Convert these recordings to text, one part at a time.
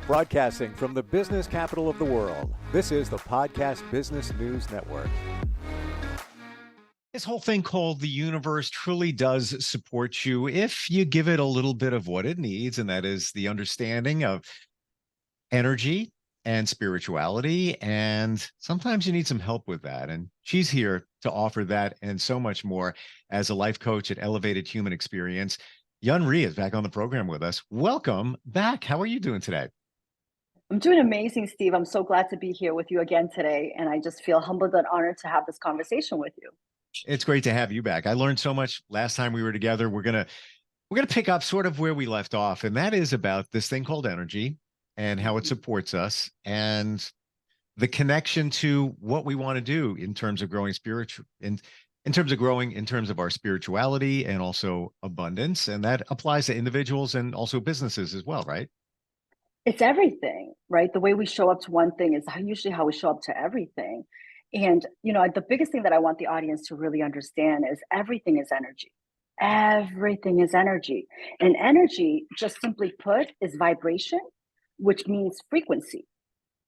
Broadcasting from the business capital of the world, this is the Podcast Business News Network. This whole thing called the universe truly does support you if you give it a little bit of what it needs, and that is the understanding of energy and spirituality. And sometimes you need some help with that. And she's here to offer that and so much more as a life coach at Elevated Human Experience. Rhee is back on the program with us. Welcome back. How are you doing today? I'm doing amazing, Steve. I'm so glad to be here with you again today. And I just feel humbled and honored to have this conversation with you. It's great to have you back. I learned so much last time we were together. We're gonna pick up sort of where we left off, and that is about this thing called energy and how it supports us and the connection to what we want to do in terms of growing in terms of our spirituality and also abundance. And that applies to individuals and also businesses as well, right? It's everything, right? The way we show up to one thing is usually how we show up to everything. And, the biggest thing that I want the audience to really understand is everything is energy. Everything is energy. And energy, just simply put, is vibration, which means frequency.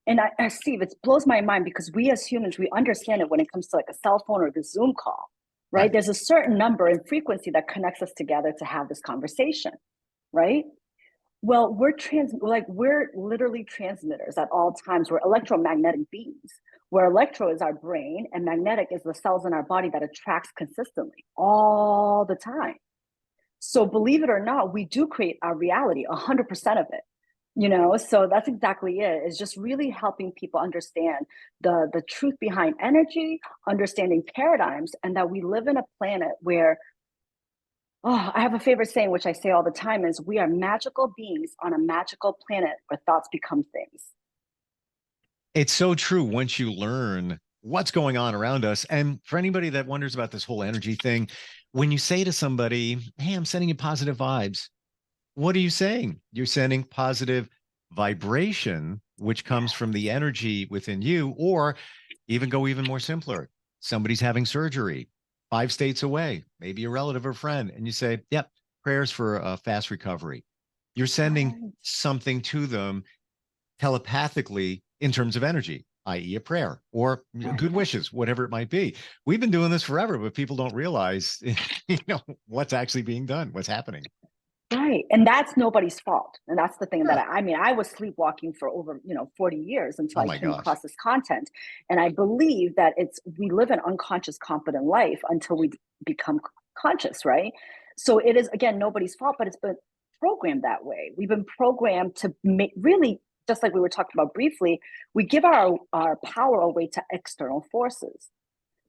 And Steve, it blows my mind because we as humans, we understand it when it comes to like a cell phone or the Zoom call, right? There's a certain number and frequency that connects us together to have this conversation, right? Well, we're literally transmitters at all times. We're electromagnetic beings, where electro is our brain and magnetic is the cells in our body that attracts consistently all the time. So believe it or not, we do create our reality, 100% of it. So that's exactly it. It's just really helping people understand the truth behind energy, understanding paradigms, and that we live in a planet where, I have a favorite saying, which I say all the time, is we are magical beings on a magical planet where thoughts become things. It's so true once you learn what's going on around us. And for anybody that wonders about this whole energy thing, when you say to somebody, hey, I'm sending you positive vibes, what are you saying? You're sending positive vibration, which comes from the energy within you, or even more simpler. Somebody's having surgery 5 states away, maybe a relative or friend, and you say, yep, prayers for a fast recovery. You're sending something to them telepathically in terms of energy, i.e. a prayer or good wishes, whatever it might be. We've been doing this forever, but people don't realize, what's actually being done, what's happening. Right. And that's nobody's fault. And that's the thing that I was sleepwalking for over, 40 years until I came across this content. And I believe that we live an unconscious, competent life until we become conscious, right? So it is, again, nobody's fault, but it's been programmed that way. We've been programmed to make really, just like we were talking about briefly, we give our power away to external forces.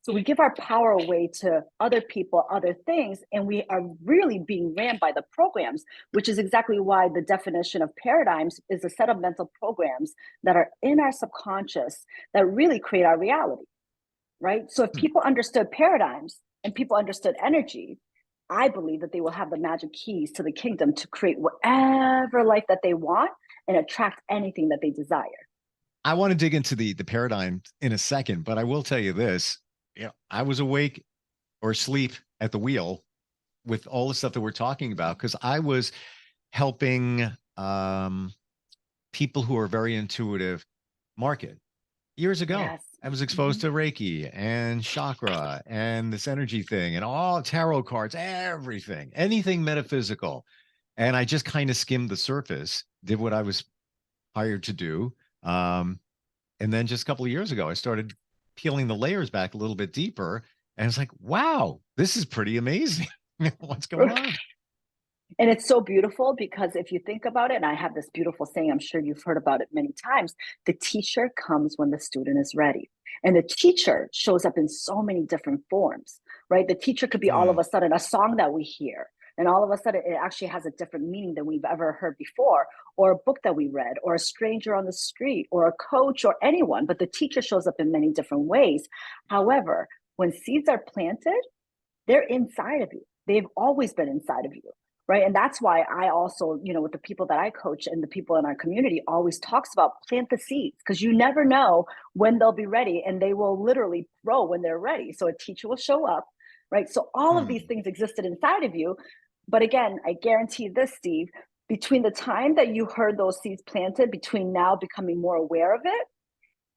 So we give our power away to other people, other things, and we are really being ran by the programs, which is exactly why the definition of paradigms is a set of mental programs that are in our subconscious that really create our reality, right? So if people understood paradigms and people understood energy, I believe that they will have the magic keys to the kingdom to create whatever life that they want and attract anything that they desire. I want to dig into the paradigm in a second, but I will tell you this. I was awake or asleep at the wheel with all the stuff that we're talking about because I was helping people who are very intuitive market. Years ago, yes. I was exposed to Reiki and chakra and this energy thing and all tarot cards, everything, anything metaphysical. And I just kind of skimmed the surface, did what I was hired to do. And then just a couple of years ago, I started peeling the layers back a little bit deeper. And it's like, wow, this is pretty amazing. What's going on? And it's so beautiful because if you think about it, and I have this beautiful saying, I'm sure you've heard about it many times, the teacher comes when the student is ready. And the teacher shows up in so many different forms, right? The teacher could be all of a sudden a song that we hear. And all of a sudden, it actually has a different meaning than we've ever heard before, or a book that we read, or a stranger on the street, or a coach, or anyone. But the teacher shows up in many different ways. However, when seeds are planted, they're inside of you. They've always been inside of you, right? And that's why I also, with the people that I coach and the people in our community always talks about plant the seeds, because you never know when they'll be ready, and they will literally grow when they're ready. So a teacher will show up, right? So all of these things existed inside of you. But again, I guarantee this, Steve, between the time that you heard those seeds planted, between now becoming more aware of it,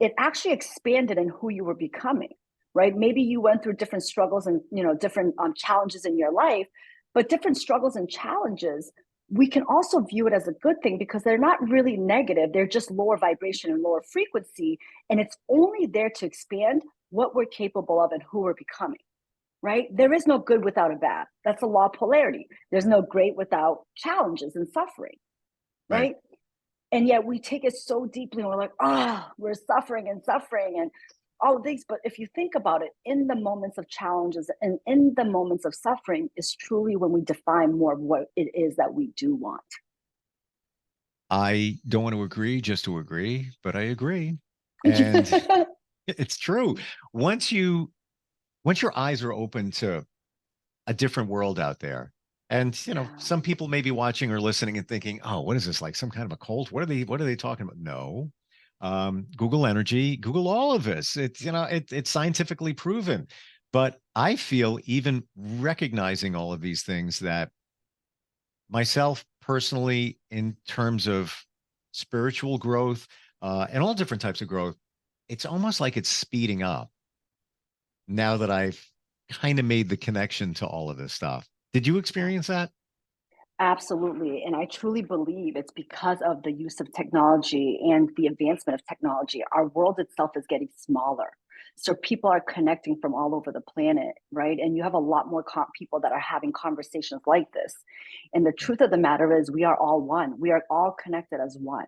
it actually expanded in who you were becoming, right? Maybe you went through different struggles and, different challenges in your life, but different struggles and challenges, we can also view it as a good thing because they're not really negative. They're just lower vibration and lower frequency. And it's only there to expand what we're capable of and who we're becoming, right? There is no good without a bad. That's the law of polarity. There's no great without challenges and suffering, right? And yet we take it so deeply and we're like, we're suffering and all of these. But if you think about it, in the moments of challenges and in the moments of suffering is truly when we define more of what it is that we do want. I don't want to agree just to agree, but I agree. And it's true. Once your eyes are open to a different world out there, and some people may be watching or listening and thinking, oh, what is this, like some kind of a cult? What are they talking about? No. Google energy, Google all of this. It's scientifically proven. But I feel, even recognizing all of these things, that myself personally, in terms of spiritual growth, and all different types of growth, it's almost like it's speeding up now that I've kind of made the connection to all of this stuff. Did you experience that? Absolutely. And I truly believe it's because of the use of technology and the advancement of technology. Our world itself is getting smaller. So people are connecting from all over the planet, right? And you have a lot more people that are having conversations like this. And the truth of the matter is, we are all one. We are all connected as one,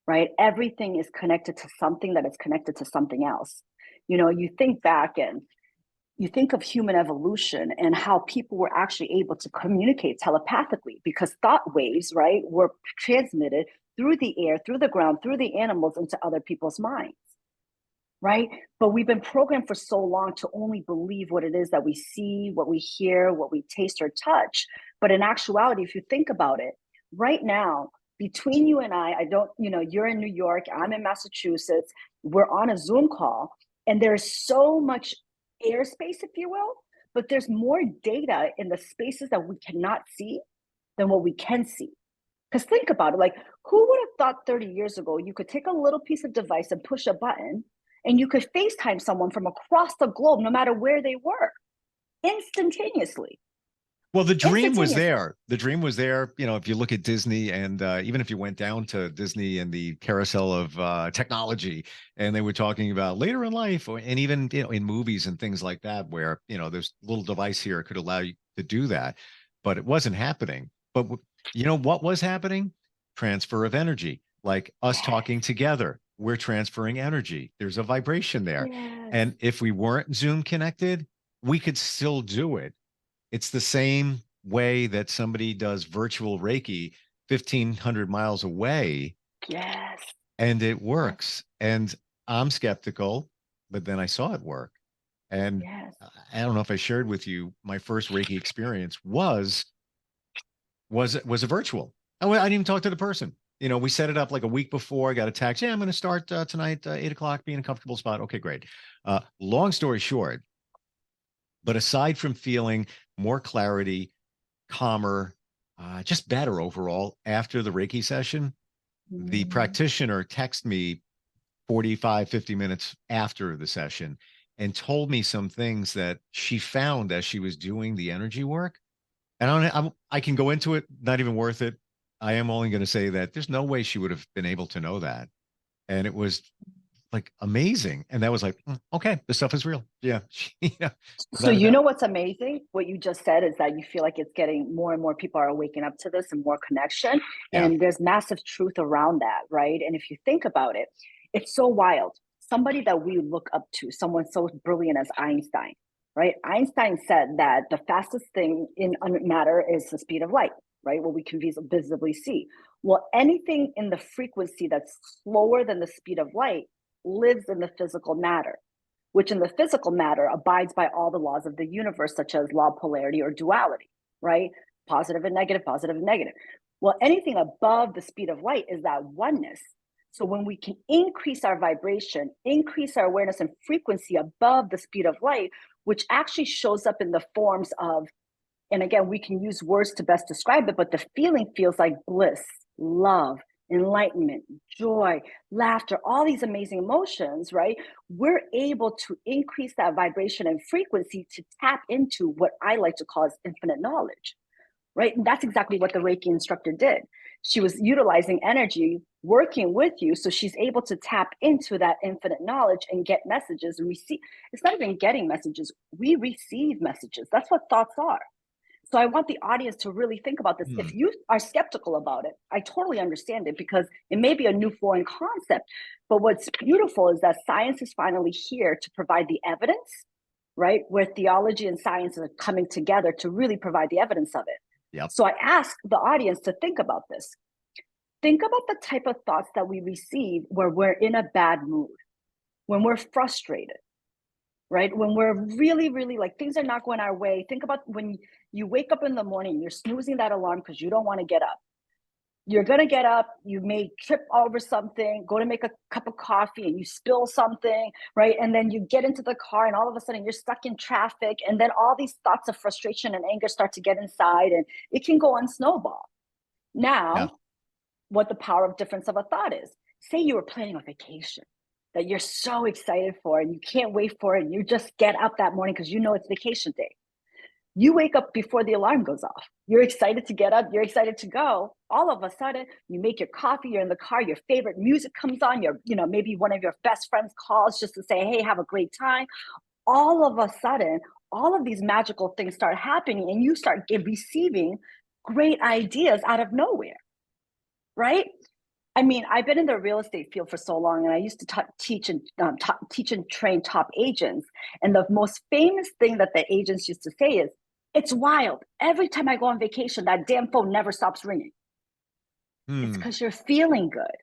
right? Everything is connected to something that is connected to something else. You think back and you think of human evolution and how people were actually able to communicate telepathically because thought waves, right, were transmitted through the air, through the ground, through the animals into other people's minds, right? But we've been programmed for so long to only believe what it is that we see, what we hear, what we taste or touch. But in actuality, if you think about it, right now, between you and I don't, you're in New York, I'm in Massachusetts, we're on a Zoom call, and there's so much airspace, if you will, but there's more data in the spaces that we cannot see than what we can see. Because think about it, like, who would have thought 30 years ago you could take a little piece of device and push a button and you could FaceTime someone from across the globe, no matter where they were, instantaneously. Well, the dream was there. The dream was there. If you look at Disney, and even if you went down to Disney and the carousel of technology, and they were talking about later in life, and even in movies and things like that, where this little device here could allow you to do that, but it wasn't happening. But what was happening? Transfer of energy, like us talking together. We're transferring energy. There's a vibration there, and if we weren't Zoom connected, we could still do it. It's the same way that somebody does virtual Reiki 1,500 miles away. Yes. And it works. And I'm skeptical, but then I saw it work. And I don't know if I shared with you, my first Reiki experience was a virtual. I didn't even talk to the person. We set it up like a week before. I got a text. Yeah, I'm going to start tonight, 8:00, be in a comfortable spot. Okay, great. Long story short, but aside from feeling more clarity, calmer, just better overall after the Reiki session, the practitioner texted me 45, 50 minutes after the session and told me some things that she found as she was doing the energy work. And I can go into it, not even worth it. I am only going to say that there's no way she would have been able to know that. And it was like amazing. And that was like, okay, this stuff is real. Yeah. So you know what's amazing? What you just said is that you feel like it's getting more and more people are waking up to this and more connection. And there's massive truth around that, right? And if you think about it, it's so wild. Somebody that we look up to, someone so brilliant as Einstein, right? Einstein said that the fastest thing in matter is the speed of light, right? What we can visibly see. Well, anything in the frequency that's slower than the speed of light lives in the physical matter, which in the physical matter abides by all the laws of the universe, such as law of polarity or duality, right? Positive and negative, positive and negative. Well, anything above the speed of light is that oneness. So when we can increase our vibration, increase our awareness and frequency above the speed of light, which actually shows up in the forms of And again, we can use words to best describe it, but the feeling feels like bliss, love, enlightenment, joy, laughter, all these amazing emotions, right? We're able to increase that vibration and frequency to tap into what I like to call as infinite knowledge, right? And that's exactly what the Reiki instructor did. She was utilizing energy, working with you, so she's able to tap into that infinite knowledge and get messages and receive. It's not even getting messages, we receive messages. That's what thoughts are. So I want the audience to really think about this. If you are skeptical about it, I totally understand it, because it may be a new foreign concept. But what's beautiful is that science is finally here to provide the evidence, right? Where theology and science are coming together to really provide the evidence of it. Yep. So I ask the audience to think about this. Think about the type of thoughts that we receive where we're in a bad mood, when we're frustrated, right? When we're really, really like things are not going our way. Think about when you wake up in the morning, you're snoozing that alarm because you don't want to get up. You're going to get up, you may trip over something, go to make a cup of coffee and you spill something, right? And then you get into the car and all of a sudden you're stuck in traffic. And then all these thoughts of frustration and anger start to get inside and it can go on snowball. Now, what the power of difference of a thought is. Say you were planning a vacation that you're so excited for and you can't wait for it. And you just get up that morning because you know it's vacation day. You wake up before the alarm goes off. You're excited to get up. You're excited to go. All of a sudden, you make your coffee. You're in the car. Your favorite music comes on. Maybe one of your best friends calls just to say, "Hey, have a great time." All of a sudden, all of these magical things start happening, and you start receiving great ideas out of nowhere, right? I mean, I've been in the real estate field for so long, and I used to teach and train top agents. And the most famous thing that the agents used to say is, "It's wild. Every time I go on vacation, that damn phone never stops ringing." It's because you're feeling good,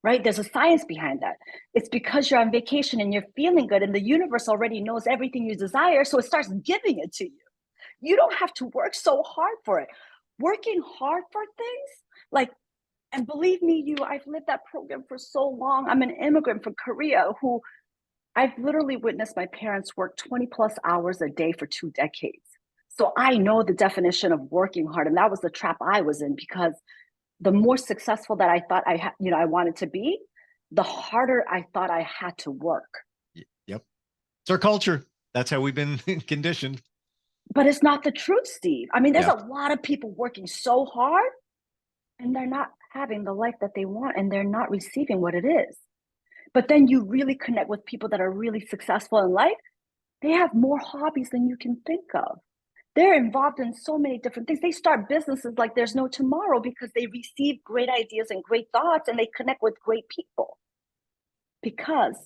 right? There's a science behind that. It's because you're on vacation and you're feeling good, and the universe already knows everything you desire, so it starts giving it to you. You don't have to work so hard for it. Working hard for things, like, and believe me, I've lived that program for so long. I'm an immigrant from Korea who I've literally witnessed my parents work 20 plus hours a day for 2 decades. So I know the definition of working hard. And that was the trap I was in, because the more successful that I thought I wanted to be, the harder I thought I had to work. Yep. It's our culture. That's how we've been conditioned. But it's not the truth, Steve. I mean, there's a lot of people working so hard and they're not having the life that they want, and they're not receiving what it is. But then you really connect with people that are really successful in life. They have more hobbies than you can think of. They're involved in so many different things. They start businesses like there's no tomorrow because they receive great ideas and great thoughts, and they connect with great people. Because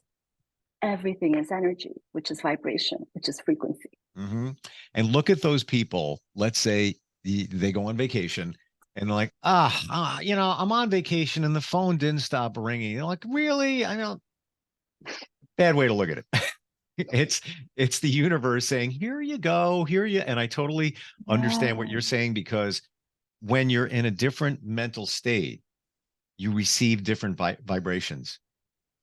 everything is energy, which is vibration, which is frequency. Mm-hmm. And look at those people. Let's say they go on vacation and they're like, I'm on vacation and the phone didn't stop ringing. They're like, really? I know. Bad way to look at it. It's the universe saying, here you go, here you. And I totally understand what you're saying, because when you're in a different mental state, you receive different vibrations.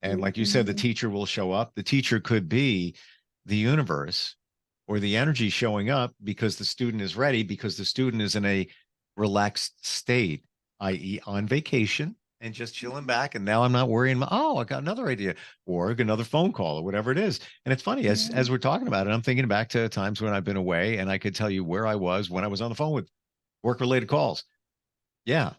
And like you said, the teacher will show up. The teacher could be the universe or the energy showing up because the student is ready, because the student is in a relaxed state, i.e. on vacation and just chilling back. And now I'm not worrying, I got another idea or another phone call or whatever it is. And it's funny, as we're talking about it, I'm thinking back to times when I've been away and I could tell you where I was when I was on the phone with work-related calls. Yeah.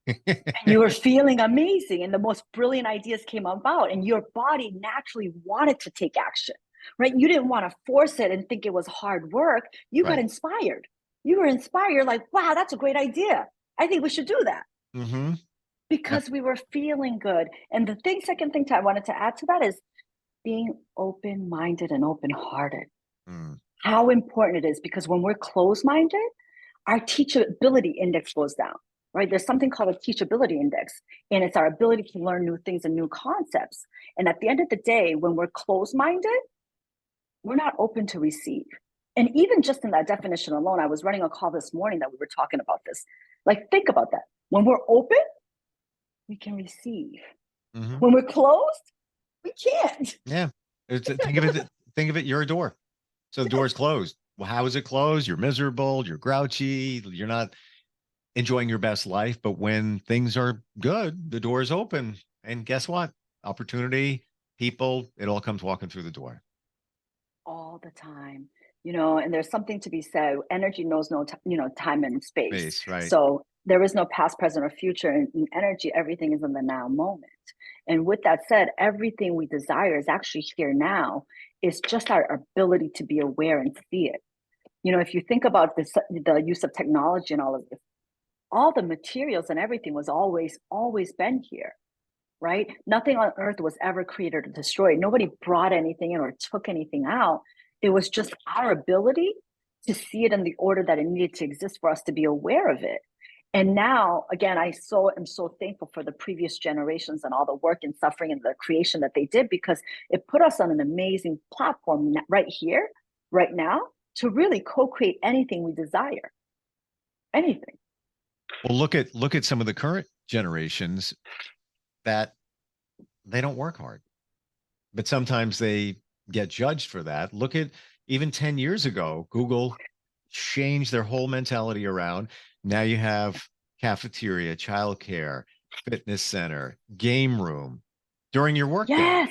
And you were feeling amazing and the most brilliant ideas came about, and your body naturally wanted to take action, right? You didn't want to force it and think it was hard work. You got inspired. You were inspired. You're like, wow, that's a great idea. I think we should do that. Because we were feeling good. And the second thing I wanted to add to that is being open-minded and open-hearted. How important it is, because when we're closed-minded, our teachability index goes down. Right? There's something called a teachability index, and it's our ability to learn new things and new concepts. And at the end of the day, when we're closed-minded, we're not open to receive. And even just in that definition alone, I was running a call this morning that we were talking about this. Like, think about that. When we're open, we can receive. When we're closed, we can't. Yeah. Think of it, you're a door. So the door is closed. Well, how is it closed? You're miserable, you're grouchy, you're not enjoying your best life. But when things are good, the door is open. And guess what? Opportunity, people, it all comes walking through the door. all the time. And there's something to be said. Energy knows no time and space. Space, right? So there is no past, present, or future. In energy, everything is in the now moment. And with that said, everything we desire is actually here now. It's just our ability to be aware and see it. If you think about this, the use of technology and all of this, all the materials and everything was always been here, right? Nothing on earth was ever created or destroyed. Nobody brought anything in or took anything out. It was just our ability to see it in the order that it needed to exist for us to be aware of it. And now, again, I am so thankful for the previous generations and all the work and suffering and the creation that they did, because it put us on an amazing platform right here, right now, to really co-create anything we desire. Anything. Well, look at some of the current generations that they don't work hard, but sometimes they get judged for that. Look at even 10 years ago, Google changed their whole mentality around. Now you have cafeteria, childcare, fitness center, game room during your workday. Yes.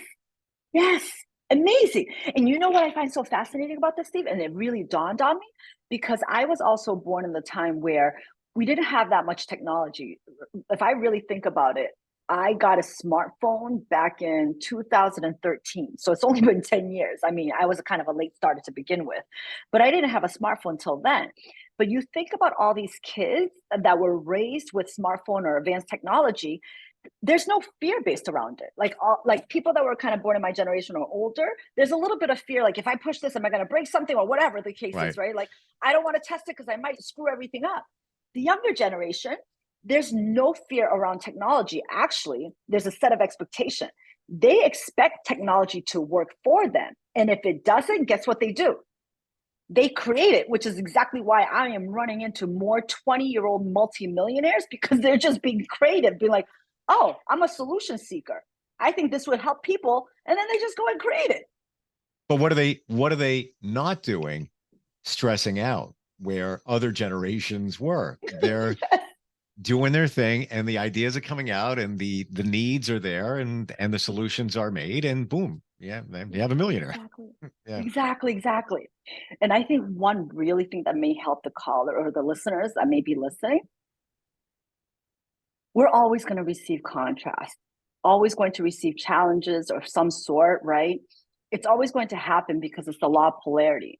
Yes, amazing. And you know what I find so fascinating about this, Steve? And it really dawned on me, because I was also born in the time where we didn't have that much technology. If I really think about it, I got a smartphone back in 2013. So it's only been 10 years. I mean, I was a kind of a late starter to begin with, but I didn't have a smartphone until then. But you think about all these kids that were raised with smartphone or advanced technology, there's no fear based around it. Like people that were kind of born in my generation or older, there's a little bit of fear. Like, if I push this, am I going to break something, or whatever the case Right. is, right? Like, I don't want to test it because I might screw everything up. The younger generation, there's no fear around technology. Actually, there's a set of expectation. They expect technology to work for them. And if it doesn't, guess what they do? They create it, which is exactly why I am running into more 20-year-old multimillionaires, because they're just being creative, being like, oh, I'm a solution seeker. I think this would help people. And then they just go and create it. But what are they not doing? Stressing out where other generations were. They're doing their thing, and the ideas are coming out, and the needs are there, and the solutions are made, and boom, yeah, you have a millionaire. Exactly. Yeah. Exactly. And I think one really thing that may help the caller or the listeners that may be listening, we're always going to receive contrast, always going to receive challenges of some sort, right? It's always going to happen because it's the law of polarity.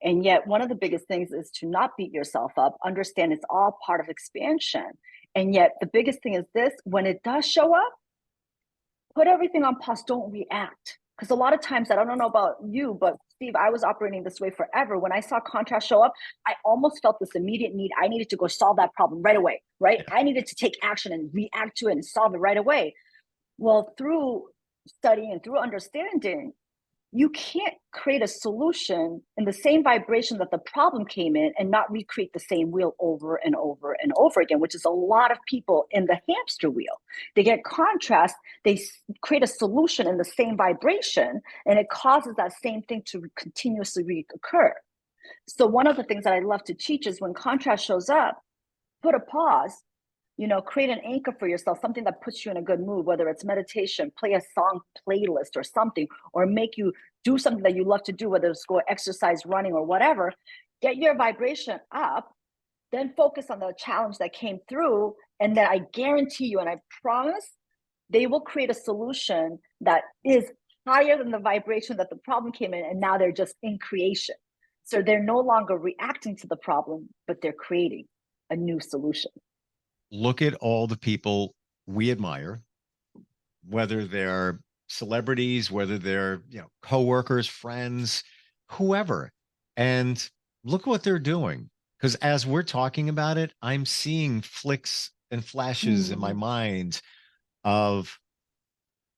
And yet, one of the biggest things is to not beat yourself up, understand it's all part of expansion. And yet, the biggest thing is this: when it does show up, put everything on pause, don't react. Because a lot of times, I don't know about you, but Steve, I was operating this way forever. When I saw contrast show up, I almost felt this immediate need. I needed to go solve that problem right away, right? Yeah. I needed to take action and react to it and solve it right away. Well, through studying and through understanding, you can't create a solution in the same vibration that the problem came in and not recreate the same wheel over and over and over again, which is a lot of people in the hamster wheel. They get contrast, they create a solution in the same vibration, and it causes that same thing to continuously reoccur. So one of the things that I love to teach is, when contrast shows up, put a pause, create an anchor for yourself, something that puts you in a good mood, whether it's meditation, play a song playlist or something, or make you do something that you love to do, whether it's go exercise, running, or whatever. Get your vibration up, then focus on the challenge that came through. And then I guarantee you, and I promise, they will create a solution that is higher than the vibration that the problem came in. And now they're just in creation. So they're no longer reacting to the problem, but they're creating a new solution. Look at all the people we admire, whether they're celebrities, whether they're coworkers, friends, whoever, and look what they're doing. Because as we're talking about it, I'm seeing flicks and flashes in my mind of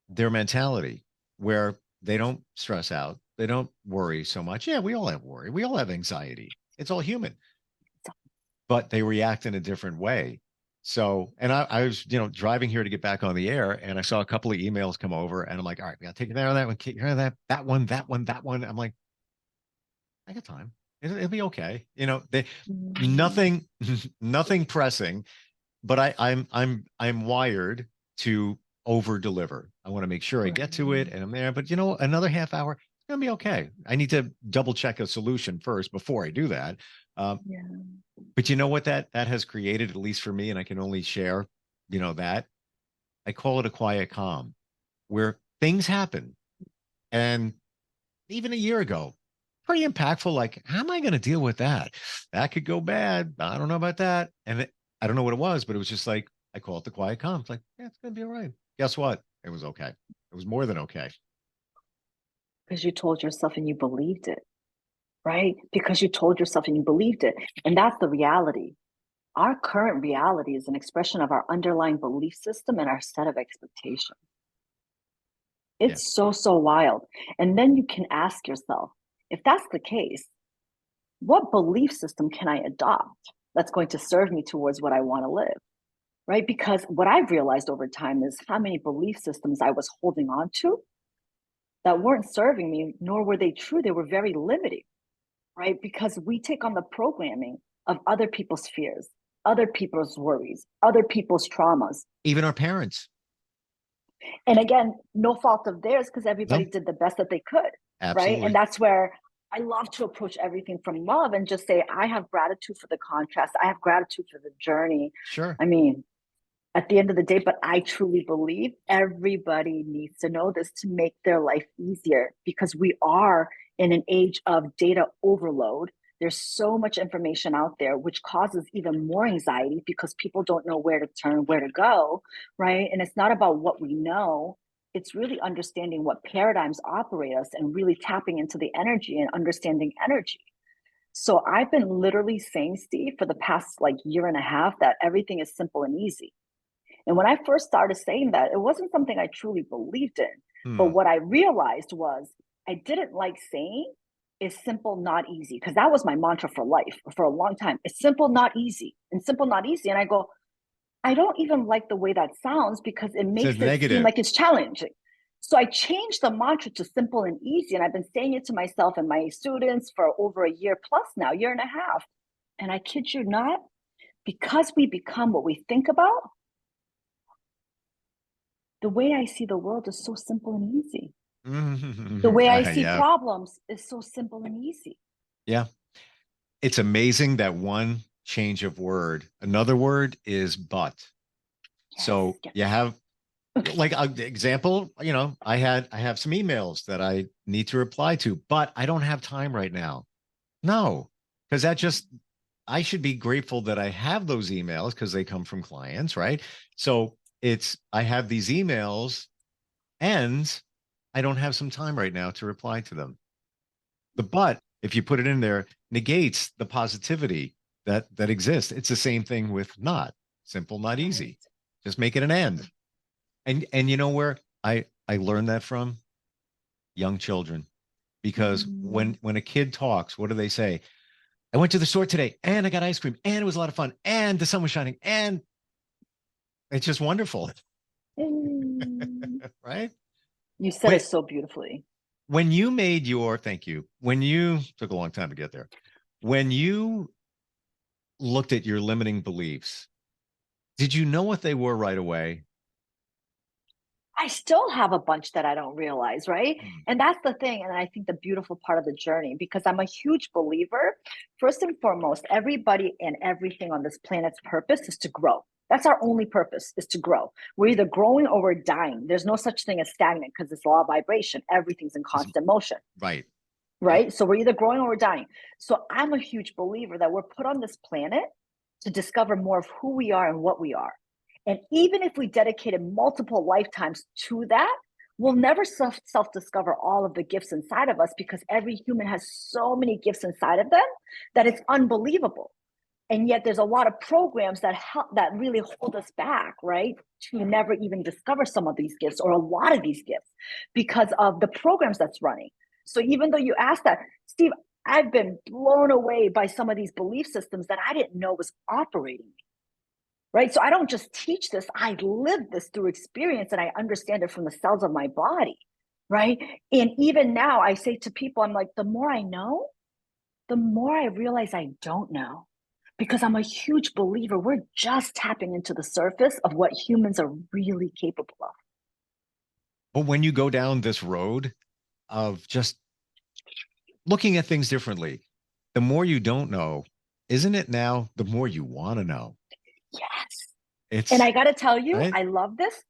their mentality, where they don't stress out, they don't worry so much. Yeah, we all have worry, we all have anxiety. It's all human, but they react in a different way. So, and I was, driving here to get back on the air, and I saw a couple of emails come over, and I'm like, all right, we got to take care of that one, that one. I'm like, I got time. It'll be okay. You know, Mm. nothing, nothing pressing, but I'm wired to over deliver. I want to make sure I get to it Right. and I'm there. But you know, another half hour, it's gonna be okay. I need to double check a solution first before I do that. Um, Yeah. but you know what that has created, at least for me, and I can only share, you know, that I call it a quiet calm, where things happen. And even a year ago, pretty impactful. Like, how am I going to deal with that? That could go bad. I don't know about that. And I don't know what it was, but it was just like, I call it the quiet calm. It's like, yeah, it's going to be all right. Guess what? It was okay. It was more than okay. Because you told yourself and you believed it, right? Because you told yourself and you believed it. And that's the reality. Our current reality is an expression of our underlying belief system and our set of expectations. Yeah. It's so, so wild. And then you can ask yourself, if that's the case, what belief system can I adopt that's going to serve me towards what I want to live? Right? Because what I've realized over time is how many belief systems I was holding on to that weren't serving me, nor were they true. They were very limiting, right? Because we take on the programming of other people's fears, other people's worries, other people's traumas. Even our parents. And again, no fault of theirs because everybody No, did the best that they could, right? And absolutely. that's where I love to approach everything from love and just say, I have gratitude for the contrast. I have gratitude for the journey. Sure. I mean, at the end of the day, but I truly believe everybody needs to know this to make their life easier because we are in an age of data overload. There's so much information out there, which causes even more anxiety because people don't know where to turn, where to go, right? And it's not about what we know. It's really understanding what paradigms operate us and really tapping into the energy and understanding energy. So I've been literally saying, Steve, for the past like year and a half, that everything is simple and easy. And when I first started saying that, it wasn't something I truly believed in. But Hmm. what I realized was I didn't like saying is simple, not easy, because that was my mantra for life for a long time. It's simple, not easy, and simple, not easy. And I go, I don't even like the way that sounds because it It's a makes it seem negative. like it's challenging. So I changed the mantra to simple and easy. And I've been saying it to myself and my students for over a year plus now, year and a half. And I kid you not, because we become what we think about, the way I see the world is so simple and easy. The way I see Yeah. problems is so simple and easy. Yeah. It's amazing that one change of word. Another word is but. Yes, So yes. you have like an example, you know, I have some emails that I need to reply to, but I don't have time right now. No, because that just I should be grateful that I have those emails because they come from clients, right? So it's I have these emails and I don't have some time right now to reply to them. The but, if you put it in there, negates the positivity that exists. It's the same thing with not simple, not Right. easy. Just make it an end. And you know where I learned that from? Young children. Because Mm. when a kid talks, what do they say? I went to the store today and I got ice cream and it was a lot of fun and the sun was shining and it's just wonderful, Mm. right? You said When it so beautifully. when you made your thank you, when you took a long time to get there, when you looked at your limiting beliefs, did you know what they were right away? I still have a bunch that I don't realize, right? Hmm. And that's the thing. And I think the beautiful part of the journey, because I'm a huge believer, first and foremost, everybody and everything on this planet's purpose is to grow. That's our only purpose is to grow. We're either growing or we're dying. There's no such thing as stagnant because it's law of vibration. Everything's in Is- constant motion, Right. Yep. right? So we're either growing or we're dying. So I'm a huge believer that we're put on this planet to discover more of who we are and what we are. And even if we dedicated multiple lifetimes to that, we'll never self discover all of the gifts inside of us because every human has so many gifts inside of them that it's unbelievable. And yet there's a lot of programs that help that really hold us back, right? To never even discover some of these gifts or a lot of these gifts because of the programs that's running. So even though you asked that, Steve, I've been blown away by some of these belief systems that I didn't know was operating, right? So I don't just teach this, I live this through experience and I understand it from the cells of my body, right? And even now I say to people, I'm like, the more I know, the more I realize I don't know. Because I'm a huge believer, we're just tapping into the surface of what humans are really capable of. But when you go down this road of just looking at things differently, the more you don't know, isn't it now the more you want to know? Yes. And I got to tell you, right? I love this.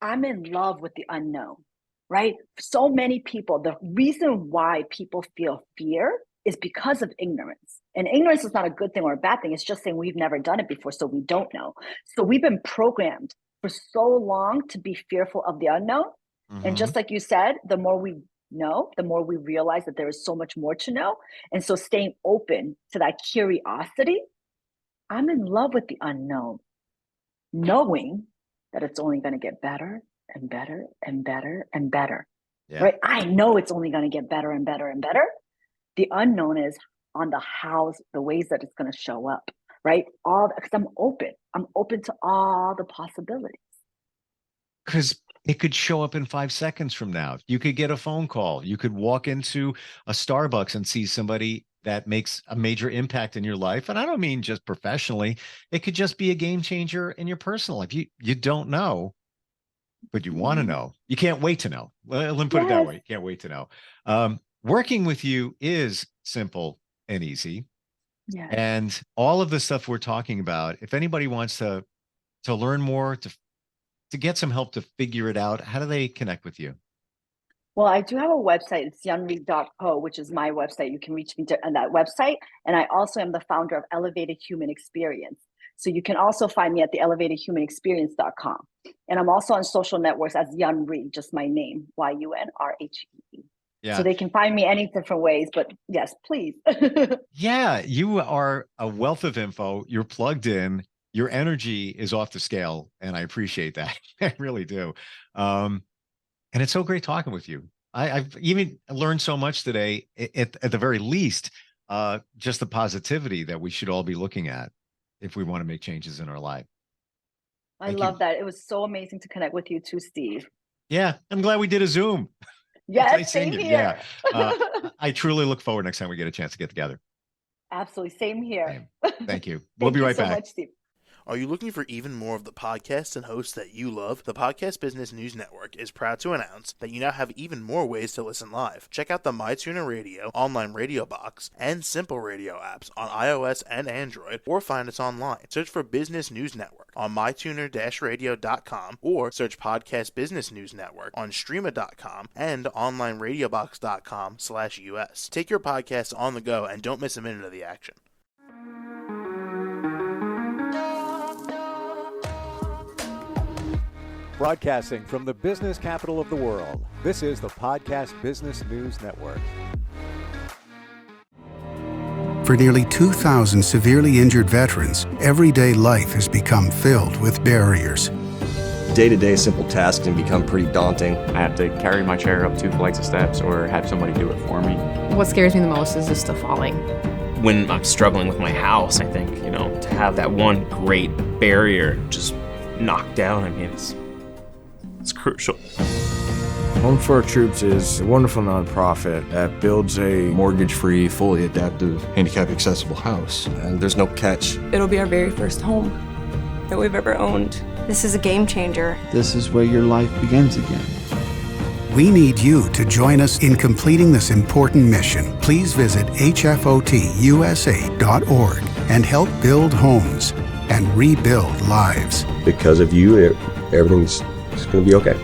I'm in love with the unknown, right? So many people, the reason why people feel fear is because of ignorance. And ignorance is not a good thing or a bad thing. It's just saying we've never done it before, so we don't know. So we've been programmed for so long to be fearful of the unknown. And just like you said, the more we know, the more we realize that there is so much more to know. And so staying open to that curiosity, I'm in love with the unknown, knowing that it's only going to get better and better and better and better. Yeah. Right? I know it's only going to get better and better and better. The unknown is on the hows, the ways that it's going to show up, right? Because I'm open to all the possibilities. Because it could show up in 5 seconds from now. You could get a phone call. You could walk into a Starbucks and see somebody that makes a major impact in your life. And I don't mean just professionally. It could just be a game changer in your personal life. You don't know, but you want to know. You can't wait to know. Let me put it that way. You can't wait to know. Working with you is simple and easy. Yeah. And all of the stuff we're talking about, if anybody wants to learn more, to get some help to figure it out, how do they connect with you? Well, I do have a website. It's youngrhee.co, which is my website. You can reach me on that website. And I also am the founder of Elevated Human Experience. So you can also find me at the elevatedhumanexperience.com. And I'm also on social networks as Rhee, just my name, YUNRHEE. Yeah. So they can find me any different ways, but yes, please. Yeah, you are a wealth of info. You're plugged in. Your energy is off the scale, and I appreciate that. I really do. And it's so great talking with you. I've even learned so much today, at the very least, just the positivity that we should all be looking at if we want to make changes in our life. I love that. It was so amazing to connect with you too, Steve. Yeah, I'm glad we did a Zoom. Yes, nice same here. Yeah. I truly look forward next time we get a chance to get together. Absolutely. Same here. Thank you. We'll be right back. Thank you so much, Steve. Are you looking for even more of the podcasts and hosts that you love? The Podcast Business News Network is proud to announce that you now have even more ways to listen live. Check out the MyTuner Radio, online radio box, and Simple Radio apps on iOS and Android, or find us online. Search for Business News Network on mytuner-radio.com, or search Podcast Business News Network on streama.com and onlineradiobox.com/US. Take your podcast on the go and don't miss a minute of the action. Broadcasting from the business capital of the world, this is the Podcast Business News Network. For nearly 2,000 severely injured veterans, everyday life has become filled with barriers. Day-to-day simple tasks can become pretty daunting. I have to carry my chair up 2 flights of steps or have somebody do it for me. What scares me the most is just the falling. When I'm struggling with my house, I think, to have that one great barrier just knocked down, it's crucial. Home for Our Troops is a wonderful nonprofit that builds a mortgage-free, fully adaptive, handicap-accessible house. And there's no catch. It'll be our very first home that we've ever owned. This is a game changer. This is where your life begins again. We need you to join us in completing this important mission. Please visit hfotusa.org and help build homes and rebuild lives. Because of you, everything's going to be okay.